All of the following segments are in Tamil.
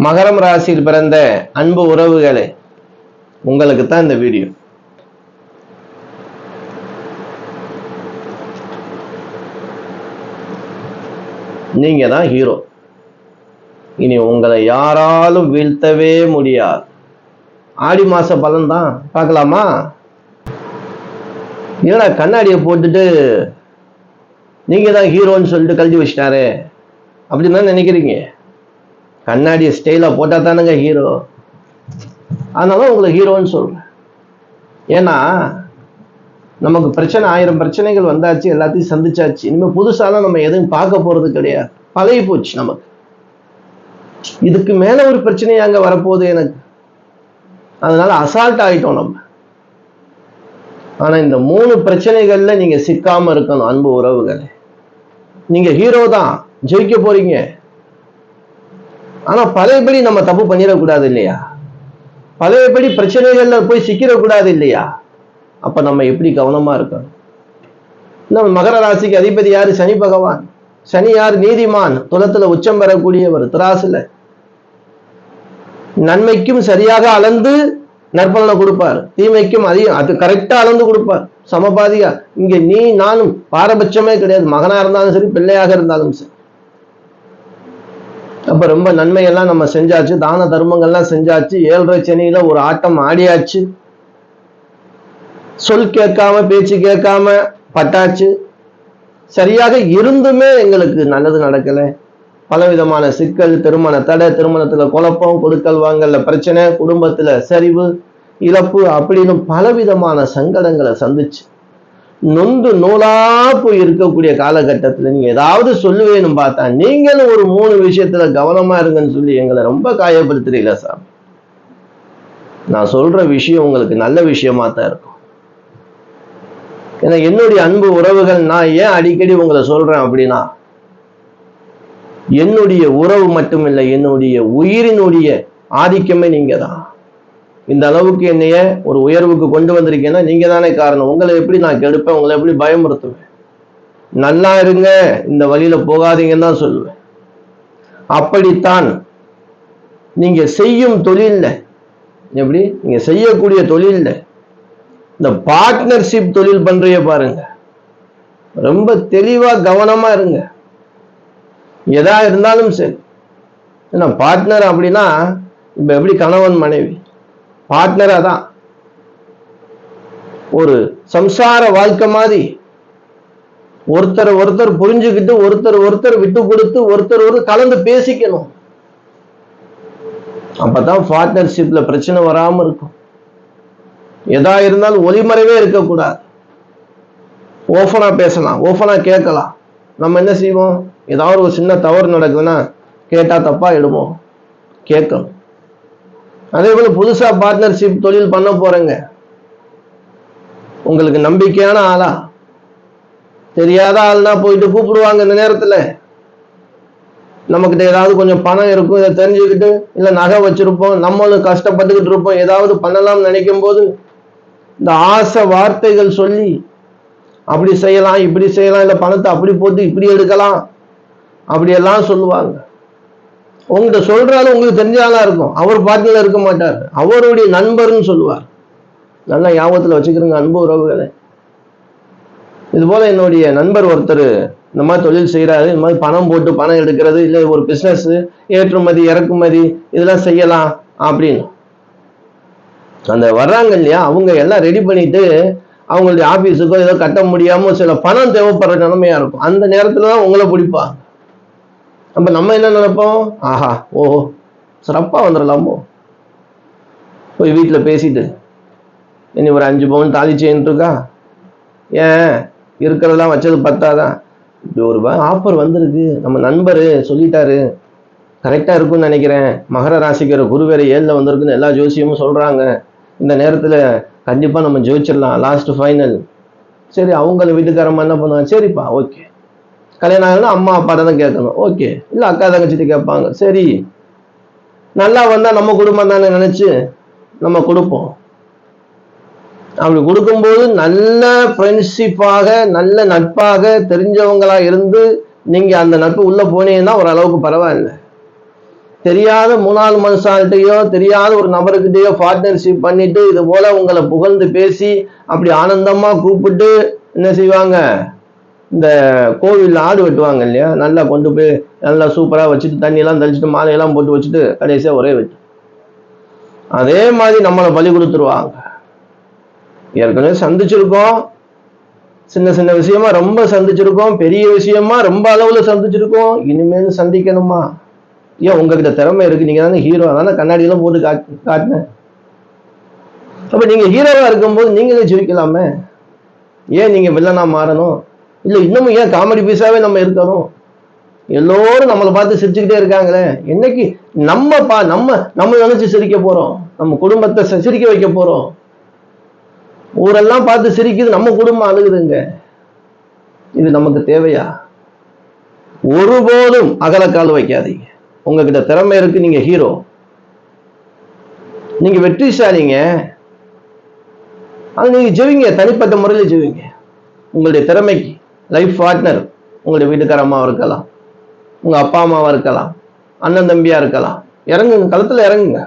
மகரம் ராசியில் பிறந்த அன்பு உறவுகளே, உங்களுக்கு தான் இந்த வீடியோ. நீங்க தான் ஹீரோ. இனி உங்களை யாராலும் வீழ்த்தவே முடியாது. ஆடி மாச பலன் தான் பார்க்கலாமா? ஏன்னா கண்ணாடியை போட்டுட்டு நீங்க தான் ஹீரோன்னு சொல்லிட்டு கழட்டி வச்சிட்டாரு அப்படின்னு தான் நினைக்கிறீங்க. கண்ணாடியை ஸ்டைலா போட்டா தானுங்க ஹீரோ. அதனால உங்களுக்கு ஹீரோன்னு சொல்றேன். ஏன்னா நமக்கு பிரச்சனை, 1000 பிரச்சனைகள் வந்தாச்சு, எல்லாத்தையும் சந்திச்சாச்சு. இனிமே புதுசாலாம் நம்ம எதுவும் பார்க்க போறது கிடையாது. பழகி போச்சு நமக்கு. இதுக்கு மேல ஒரு பிரச்சனை அங்க வரப்போகுது எனக்கு. அதனால அசால்ட் ஆயிட்டோம் நம்ம. ஆனா இந்த 3 பிரச்சனைகள்ல நீங்க சிக்காம இருக்கணும் அன்பு உறவுகளே. நீங்க ஹீரோ தான், ஜெயிக்க போறீங்க. ஆனா பழையபடி நம்ம தப்பு பண்ணிடக்கூடாது இல்லையா? பழையபடி பிரச்சனைகள்ல போய் சிக்கிடக்கூடாது இல்லையா? அப்ப நம்ம எப்படி கவனமா இருக்கணும்? நம்ம மகர ராசிக்கு அதிபதி யாரு? சனி பகவான். சனி யார்? நீதிமான். துலத்துல உச்சம் பெறக்கூடியவர். திராசுல நன்மைக்கும் சரியாக அளந்து நற்பலனை கொடுப்பார், தீமைக்கும் அதிகம் அது கரெக்டா அளந்து கொடுப்பார், சமபாதியா. இங்க நீ நானும் பாரபட்சமே கிடையாது. மகனா இருந்தாலும் சரி, பிள்ளையாக இருந்தாலும் சரி. அப்ப ரொம்ப நன்மையெல்லாம் நம்ம செஞ்சாச்சு, தான தர்மங்கள்லாம் செஞ்சாச்சு, 7.5 சனியில ஒரு ஆட்டம் ஆடியாச்சு, சொல் கேட்காம பேச்சு கேட்காம பட்டாச்சு. சரியாக இருந்துமே எங்களுக்கு நல்லது நடக்கல. பலவிதமான சிக்கல், திருமண தடை, திருமணத்துல குழப்பம், கொடுக்கல் வாங்கல்ல பிரச்சனை, குடும்பத்துல சரிவு, இழப்பு அப்படின்னு பலவிதமான சங்கடங்களை சந்திச்சு நொந்து நூலா போய் இருக்கக்கூடிய காலகட்டத்துல நீங்க ஏதாவது சொல்லுவேன்னு பார்த்தா நீங்களும் ஒரு 3 விஷயத்துல கவனமா இருங்கன்னு சொல்லி எங்களை ரொம்ப காயப்படுத்துறீங்களா சார்? நான் சொல்ற விஷயம் உங்களுக்கு நல்ல விஷயமா தான் இருக்கும். ஏன்னா என்னுடைய அன்பு உறவுகள், நான் ஏன் அடிக்கடி உங்களை சொல்றேன் அப்படின்னா, என்னுடைய உறவு மட்டும் இல்லை, என்னுடைய உயிரினுடைய ஆதிக்கமே நீங்க தான். இந்த அளவுக்கு என்னைய ஒரு உயர்வுக்கு கொண்டு வந்திருக்கேன்னா நீங்க தானே காரணம். உங்களை எப்படி நான் கெடுப்பேன்? உங்களை எப்படி பயமுறுத்துவேன்? நல்லா இருங்க, இந்த வழியில போகாதீங்கன்னு தான் சொல்லுவேன். அப்படித்தான் நீங்க செய்யும் தொழில்ல, எப்படி நீங்க செய்யக்கூடிய தொழில்ல இந்த பார்ட்னர்ஷிப் தொழில் பண்றீங்க பாருங்க, ரொம்ப தெளிவா கவனமா இருங்க. எதா இருந்தாலும் சரி. ஏன்னா பார்ட்னர் அப்படின்னா இப்ப எப்படி கணவன் மனைவி பார்ட்னரா தான், ஒரு சம்சார வாழ்க்கை மாதிரி ஒருத்தர் ஒருத்தர் புரிஞ்சுக்கிட்டு, ஒருத்தர் ஒருத்தர் விட்டு கொடுத்து, ஒருத்தர் ஒரு கலந்து பேசிக்கணும். அப்பதான் பார்ட்னர்ஷிப்ல பிரச்சனை வராம இருக்கும். எதா இருந்தாலும் ஒளிமறைவே இருக்கக்கூடாது. ஓப்பனா பேசலாம், ஓப்பனா கேட்கலாம். நம்ம என்ன செய்வோம்? ஏதாவது ஒரு சின்ன தவறு நடக்குதுன்னா கேட்டா தப்பா எடுவோம், கேட்கணும். அதே போல புதுசா பார்ட்னர்ஷிப் தொழில் பண்ண போறேங்க, உங்களுக்கு நம்பிக்கையான ஆளா, தெரியாத ஆள்னா போயிட்டு கூப்பிடுவாங்க. இந்த நேரத்துல நமக்கிட்ட ஏதாவது கொஞ்சம் பணம் இருக்கும், இதை தெரிஞ்சுக்கிட்டு, இல்ல நகை வச்சிருப்போம், நம்மளும் கஷ்டப்பட்டுக்கிட்டு இருப்போம், ஏதாவது பண்ணலாம்னு நினைக்கும் போது இந்த ஆசை வார்த்தைகள் சொல்லி அப்படி செய்யலாம், இப்படி செய்யலாம், இல்ல பணத்தை அப்படி போட்டு இப்படி எடுக்கலாம், அப்படியெல்லாம் சொல்லுவாங்க. உங்ககிட்ட சொல்றாலும் உங்களுக்கு தெரிஞ்சாலா இருக்கும், அவர் பார்ட்னர்ல இருக்க மாட்டார், அவருடைய நண்பர்னு சொல்லுவார். நல்லா ஞாபகத்துல வச்சுக்கிறீங்க அன்பு உறவுகளை. இது போல என்னுடைய நண்பர் ஒருத்தர் இந்த மாதிரி தொழில் செய்யறாரு. இந்த மாதிரி பணம் போட்டு பணம் எடுக்கிறது, இல்லை ஒரு பிசினஸ், ஏற்றுமதி இறக்குமதி இதெல்லாம் செய்யலாம் அப்படின்னு அந்த வர்றாங்க இல்லையா, அவங்க எல்லாம் ரெடி பண்ணிட்டு அவங்களுடைய ஆபீஸுக்கோ ஏதோ கட்ட முடியாம சில பணம் தேவைப்படுற நிலைமையா இருக்கும். அந்த நேரத்துலதான் உங்களை பிடிப்பாங்க. அப்ப நம்ம என்ன நினைப்போம்? ஆஹா, ஓஹோ, சிறப்பா வந்துடலாமோ. போய் வீட்டுல பேசிட்டு, இனி ஒரு 5 பவுன் தாலி செயின் இருக்கா, ஏன் இருக்கிறதெல்லாம் வச்சது பத்தாதான், இப்படி ஒரு ஆஃபர் வந்திருக்கு, நம்ம நண்பரு சொல்லிட்டாரு, கரெக்டா இருக்கும்னு நினைக்கிறேன், மகர ராசிக்கிற குரு வேற 7ல வந்திருக்குன்னு எல்லா ஜோசியமும் சொல்றாங்க, இந்த நேரத்துல கண்டிப்பா நம்ம ஜெயிச்சிடலாம், லாஸ்ட் ஃபைனல். சரி, அவங்கள வீட்டுக்காரமா என்ன பண்ணுவாங்க? சரிப்பா, ஓகே. கல்யாணம் ஆகணும், அம்மா அப்பா தான் கேட்கணும், ஓகே. இல்ல அக்கா தங்கச்சிட்டு கேட்பாங்க, சரி. நல்லா வந்தா நம்ம குடும்பம் தானே நினைச்சு நம்ம கொடுப்போம். அப்படி கொடுக்கும்போது நல்ல ஃப்ரெண்ட்ஷிப்பாக, நல்ல நட்பாக தெரிஞ்சவங்களா இருந்து நீங்க அந்த நட்பு உள்ள போனீங்கன்னா ஓரளவுக்கு பரவாயில்ல. தெரியாத மூணாவது மனுஷால்கிட்டயோ தெரியாத ஒரு நபருக்கிட்டயோ பார்ட்னர்ஷிப் பண்ணிட்டு இது போல உங்களை புகழ்ந்து பேசி அப்படி ஆனந்தமா கூப்பிட்டு என்ன செய்வாங்க, இந்த கோவில் ஆடு வெட்டுவாங்க இல்லையா, நல்லா கொண்டு போய் நல்லா சூப்பரா வச்சுட்டு தண்ணியெல்லாம் தெளிச்சுட்டு மாலையெல்லாம் போட்டு வச்சுட்டு கடைசியா ஒரே வெட்டு. அதே மாதிரி நம்மளை பலி கொடுத்துருவாங்க. ஏற்கனவே சந்திச்சிருக்கோம், சின்ன சின்ன விஷயமா ரொம்ப சந்திச்சிருக்கோம், பெரிய விஷயமா ரொம்ப அளவுல சந்திச்சிருக்கோம், இனிமேல் சந்திக்கணுமா? ஏன் உங்ககிட்ட திறமை இருக்கு, நீங்க தானே ஹீரோ, தானே கண்ணாடியெல்லாம் போட்டு காட்டினேன். அப்ப நீங்க ஹீரோவா இருக்கும்போது நீங்களே ஜெயிக்கலாமே, ஏன் நீங்க வில்லனா மாறணும்? இல்ல இன்னமும் ஏன் காமெடி பீஸாவே நம்ம இருக்கணும்? எல்லோரும் நம்மளை பார்த்து சிரிச்சுக்கிட்டே இருக்காங்களே, என்னைக்கு நம்ம நினைச்சு சிரிக்க போறோம்? நம்ம குடும்பத்தை சிரிக்க வைக்க போறோம்? ஊரெல்லாம் பார்த்து சிரிக்குது, நம்ம குடும்பம் அழுகுதுங்க. இது நமக்கு தேவையா? ஒருபோதும் அகலக்கால் வைக்காதீங்க. உங்ககிட்ட திறமை இருக்கு, நீங்க ஹீரோ, நீங்க வெற்றிசாலிங்க. அது நீங்க ஜெயிங்க, தனிப்பட்ட முறையில் ஜெயிங்க. உங்களுடைய திறமைக்கு லைஃப் பார்ட்னர் உங்களுடைய வீட்டுக்கார அம்மாவா இருக்கலாம், உங்க அப்பா அம்மாவா இருக்கலாம், அண்ணன் தம்பியா இருக்கலாம். இறங்குங்க, களத்துல இறங்குங்க.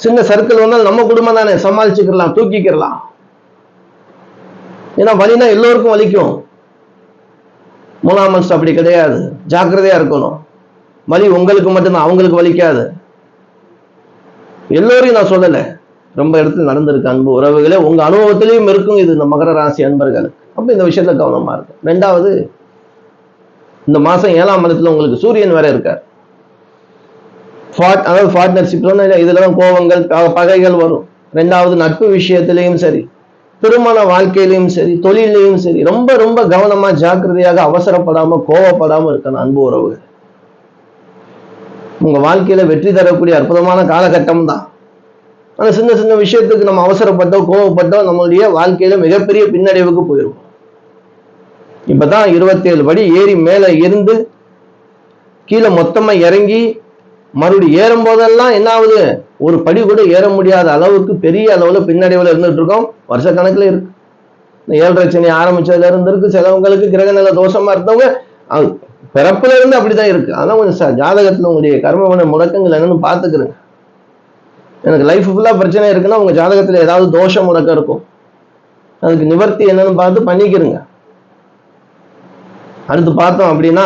சின்ன சர்க்கிள் வந்தால் நம்ம குடும்பம் தானே, சமாளிச்சுக்கலாம், தூக்கிக்கலாம். ஏன்னா வலினா எல்லோருக்கும் வலிக்கும். மூணாம் மனுஷன் அப்படி கிடையாது, ஜாக்கிரதையா இருக்கணும். வலி உங்களுக்கு மட்டும்தான், அவங்களுக்கு வலிக்காது. எல்லோரையும் நான் சொல்லலை, ரொம்ப இடத்துல நடந்திருக்கு அன்பு உறவுகளே, உங்க அனுபவத்திலையும் இருக்கும் இது. இந்த மகர ராசி அன்பர்களுக்கு அப்ப இந்த விஷயத்துல கவனமா இருக்கும். ரெண்டாவது, இந்த மாசம் 7ஆம் இடத்துல உங்களுக்கு சூரியன் வேற இருக்கார். அதாவது பார்ட்னர்ஷிப் இதுலதான் கோபங்கள் பகைகள் வரும். ரெண்டாவது, நட்பு விஷயத்திலையும் சரி, திருமண வாழ்க்கையிலையும் சரி, தொழிலையும் சரி, ரொம்ப ரொம்ப கவனமா ஜாக்கிரதையாக அவசரப்படாம கோவப்படாம இருக்கணும் அன்பு உறவுகள். உங்க வாழ்க்கையில வெற்றி தரக்கூடிய அற்புதமான காலகட்டம் தான். ஆனா சின்ன சின்ன விஷயத்துக்கு நம்ம அவசரப்பட்டோம், கோவப்பட்டோம், நம்மளுடைய வாழ்க்கையில மிகப்பெரிய பின்னடைவுக்கு போயிருவோம். இப்பதான் 27 படி ஏறி மேல இருந்து கீழே மொத்தமா இறங்கி மறுபடியும் ஏறும் போதெல்லாம் என்ன ஆகுது, ஒரு படி கூட ஏற முடியாத அளவுக்கு பெரிய அளவுல பின்னடைவுல இருந்துட்டு இருக்கோம். வருஷ கணக்குல இருக்கு. இந்த 7.5 சனி ஆரம்பிச்சதுல இருந்து இருக்கு. சிலவங்களுக்கு கிரக நில தோஷமா இருந்தவங்க பிறப்புல இருந்து அப்படிதான் இருக்கு. அதான் கொஞ்சம் ஜாதகத்துல உங்களுடைய கர்மவன முடக்கங்கள் என்னன்னு பாத்துக்கிறேங்க. எனக்கு லைஃப் ஃபுல்லா பிரச்சனை இருக்குன்னா உங்க ஜாதகத்துல ஏதாவது தோஷ முடக்கம் இருக்கும், அதுக்கு நிவர்த்தி என்னன்னு பார்த்து பண்ணிக்கிறங்க. அடுத்து பார்த்தோம் அப்படின்னா,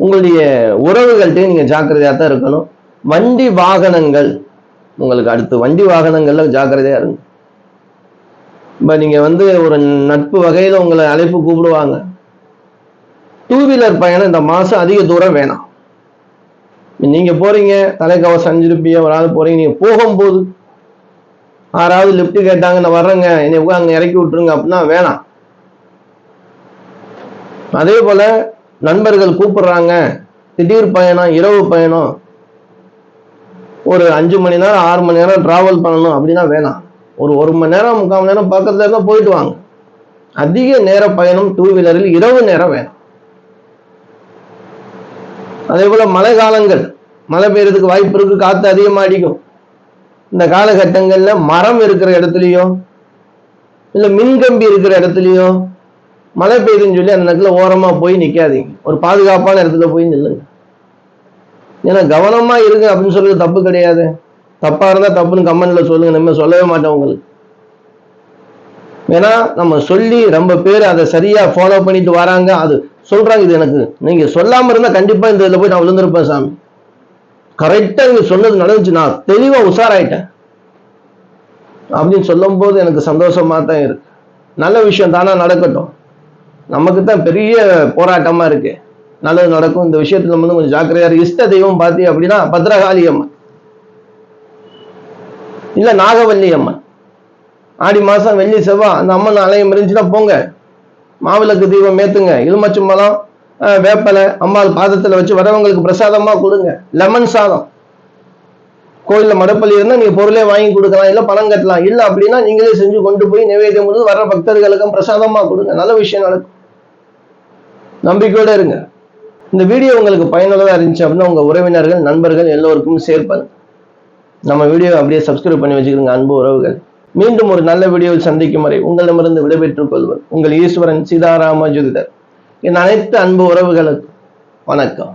உங்களுடைய உறவுகள்கிட்ட நீங்க ஜாக்கிரதையா தான் இருக்கணும். வண்டி வாகனங்கள் உங்களுக்கு அடுத்து, வண்டி வாகனங்கள்ல ஜாக்கிரதையா இருங்க. இப்ப நீங்க ஒரு நட்பு வகையில உங்களை அழைப்பு கூப்பிடுவாங்க, 2 வீலர் பயணம் இந்த மாசம் அதிக தூரம் வேணாம். நீங்க போறீங்க, தலைக்கவசம் அணிஞ்சிருப்பீங்க, ஒரு ஆள் போறீங்க, நீங்க போகும்போது யாராவது லிப்ட் கேட்டாங்க, நான் வர்றேங்க, என்னை அங்க இறக்கி விட்டுருங்க அப்படின்னா வேணாம். அதே போல நண்பர்கள் கூப்பிடுறாங்க, திடீர் பயணம், இரவு பயணம், ஒரு 5 மணி நேரம் 6 மணி நேரம் டிராவல் பண்ணணும் அப்படின்னா வேணாம். ஒரு 1 மணி நேரம் 3/4 மணி நேரம் பக்கத்துல இருந்தா போயிட்டு வாங்க. அதிக நேர பயணம் 2 வீலரில் இரவு நேரம் வேணும். அதே போல மழை காலங்கள், மழை பெய்யறதுக்கு வாய்ப்பு இருக்கு, காத்து அதிகமா அடிக்கும். இந்த காலகட்டங்கள்ல மரம் இருக்கிற இடத்துலயோ இல்ல மின்கம்பி இருக்கிற இடத்துலயோ மழை பெய்யுதுன்னு சொல்லி அந்த இடத்துல ஓரமா போய் நிக்காதீங்க. ஒரு பாதுகாப்பான இடத்துல போய் நில்லுங்க. ஏன்னா கவனமா இருங்க அப்படின்னு சொல்றது தப்பு கிடையாது. தப்பா இருந்தா தப்புன்னு கமெண்ட்ல சொல்லுங்க, நம்ம சொல்லவே மாட்டோம் உங்களுக்கு. ஏன்னா நம்ம சொல்லி ரொம்ப பேர் அதை சரியா ஃபாலோ பண்ணிட்டு வராங்க, அது சொல்றாங்க. இது எனக்கு நீங்க சொல்லாம இருந்தா கண்டிப்பா இந்த இதுல போய் நான் விழுந்திருப்பேன் சாமி, கரெக்டா நீங்க சொன்னது நடந்துச்சு, நான் தெளிவா உஷாராயிட்டேன் அப்படின்னு சொல்லும் போது எனக்கு சந்தோஷமா தான் இருக்கு. நல்ல விஷயம் தானா நடக்கட்டும். நமக்கு தான் பெரிய போராட்டமா இருக்கு. நல்லது நடக்கும். இந்த விஷயத்துல நம்ம கொஞ்சம் ஜாக்கிரதையா இஷ்ட தெய்வம் பார்த்தி அப்படின்னா பத்ரகாளி அம்மன் இல்ல நாகவல்லி அம்மன். ஆடி மாசம் வெள்ளி செவ்வாய் அந்த அம்மன் ஆலயம் இருந்துச்சுன்னா போங்க, மாவிளக்கு தீபம் ஏத்துங்க, எலுமிச்சம்பழம் வேப்பலை அம்மாள் பாதத்துல வச்சு வரவங்களுக்கு பிரசாதமா கொடுங்க. லெமன் சாதம் கோயில்ல மடப்பள்ளி இருந்தா நீங்க பொருளே வாங்கி கொடுக்கலாம், இல்ல பணம் கட்டலாம். இல்ல அப்படின்னா நீங்களே செஞ்சு கொண்டு போய் நிவேதியம் போது வர்ற பக்தர்களுக்கும் பிரசாதமா கொடுங்க. நல்ல விஷயம் நடக்கும். நம்பிக்கையோட இருங்க. இந்த வீடியோ உங்களுக்கு பயனுள்ளதா இருந்துச்சு அப்படின்னா உங்க உறவினர்கள் நண்பர்கள் எல்லோருக்கும் ஷேர் பண்ணுங்க. நம்ம வீடியோ அப்படியே சப்ஸ்கிரைப் பண்ணி வச்சுக்கிறோங்க அன்பு உறவுகள். மீண்டும் ஒரு நல்ல வீடியோவில் சந்திக்கும் வரை உங்களிடமிருந்து விடைபெற்றுக் கொள்வது உங்கள் ஈஸ்வரன் சீதாராம ஜோதிடர். என் அனைத்து அன்பு உறவுகளுக்கு வணக்கம்.